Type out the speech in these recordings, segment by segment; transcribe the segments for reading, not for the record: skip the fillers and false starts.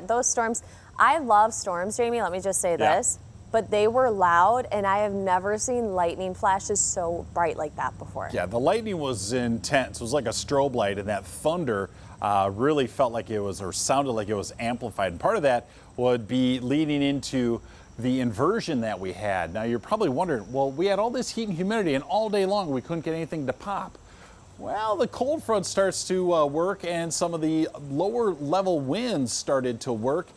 Those storms, I love storms, Jamie, let me just say this, but they were loud, and I have never seen lightning flashes so bright like that before. Yeah, the lightning was intense. It was like a strobe light, and that thunder really felt like it was, or sounded like it was amplified. And part of that would be leading into the inversion that we had. Now, you're probably wondering, well, we had all this heat and humidity, and all day long we couldn't get anything to pop. Well, the cold front starts to work, and some of the lower level winds started to work,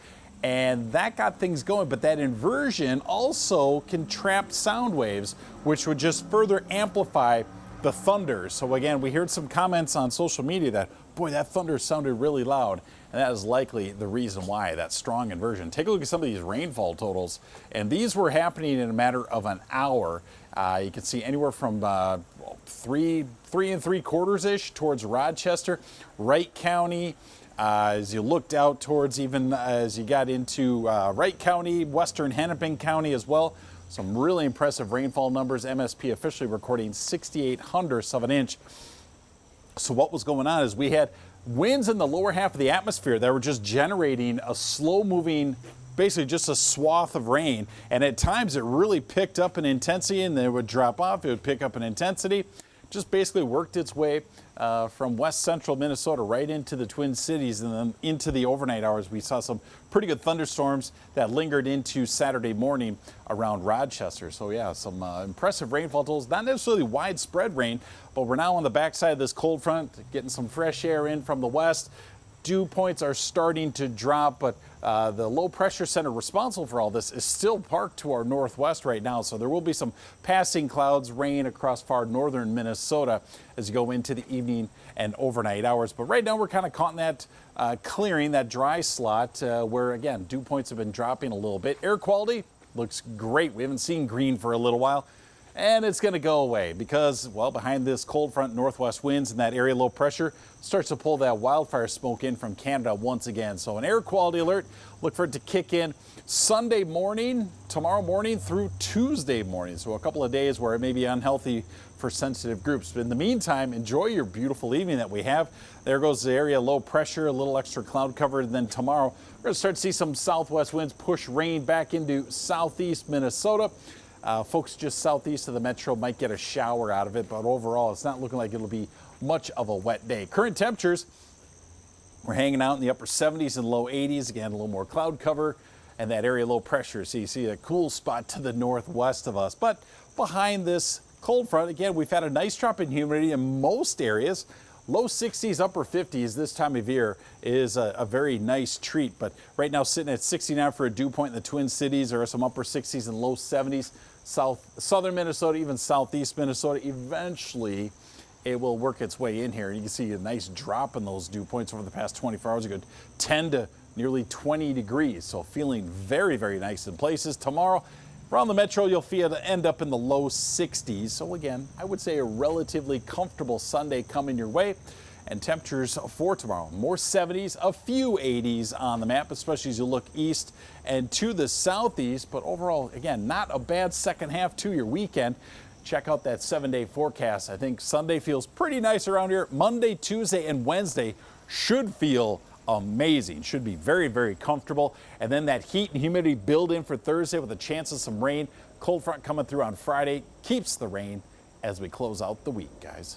and that got things going. But that inversion also can trap sound waves, which would just further amplify the thunder. So again, we heard some comments on social media that, boy, that thunder sounded really loud. And that is likely the reason why, that strong inversion. Take a look at some of these rainfall totals, and these were happening in a matter of an hour. You can see anywhere from 3 3/4-ish towards Rochester, Wright County. As you looked out towards, even as you got into Wright County, western Hennepin County as well. Some really impressive rainfall numbers. MSP officially recording 6/800ths of an inch. So what was going on is we had winds in the lower half of the atmosphere that were just generating a slow moving, basically just a swath of rain. And at times it really picked up in intensity, and then it would drop off. It would pick up in intensity. Just basically worked its way from west central Minnesota right into the Twin Cities, and then into the overnight hours. We saw some pretty good thunderstorms that lingered into Saturday morning around Rochester. So yeah, some impressive rainfall totals. Not necessarily widespread rain, but we're now on the backside of this cold front, getting some fresh air in from the west. Dew points are starting to drop, but the low pressure center responsible for all this is still parked to our northwest right now. So there will be some passing clouds, rain across far northern Minnesota as you go into the evening and overnight hours. But right now we're kind of caught in that clearing, that dry slot where, again, dew points have been dropping a little bit. Air quality looks great. We haven't seen green for a little while. And it's going to go away because, well, behind this cold front, northwest winds and that area low pressure starts to pull that wildfire smoke in from Canada once again. So an air quality alert, look for it to kick in Sunday morning, tomorrow morning through Tuesday morning. So a couple of days where it may be unhealthy for sensitive groups. But in the meantime, enjoy your beautiful evening that we have. There goes the area low pressure, a little extra cloud cover. And then tomorrow, we're going to start to see some southwest winds push rain back into southeast Minnesota. Folks just southeast of the metro might get a shower out of it, but overall it's not looking like it'll be much of a wet day. Current temperatures, we're hanging out in the upper 70s and low 80s. Again, a little more cloud cover and that area low pressure. So you see a cool spot to the northwest of us. But behind this cold front, again, we've had a nice drop in humidity in most areas. Low 60s, upper 50s this time of year is a very nice treat. But right now sitting at 69 for a dew point in the Twin Cities. There are some upper 60s and low 70s. Southern Minnesota, even southeast Minnesota. Eventually, it will work its way in here. You can see a nice drop in those dew points over the past 24 hours. A good 10 to nearly 20 degrees. So feeling very, very nice in places. Tomorrow, around the metro, you'll feel it end up in the low 60s. So again, I would say a relatively comfortable Sunday coming your way. And temperatures for tomorrow, more 70s, a few 80s on the map, especially as you look east and to the southeast. But overall, again, not a bad second half to your weekend. Check out that 7-day forecast. I think Sunday feels pretty nice around here. Monday, Tuesday, and Wednesday should feel amazing. Should be very, very comfortable. And then that heat and humidity build in for Thursday with a chance of some rain. Cold front coming through on Friday keeps the rain as we close out the week, guys.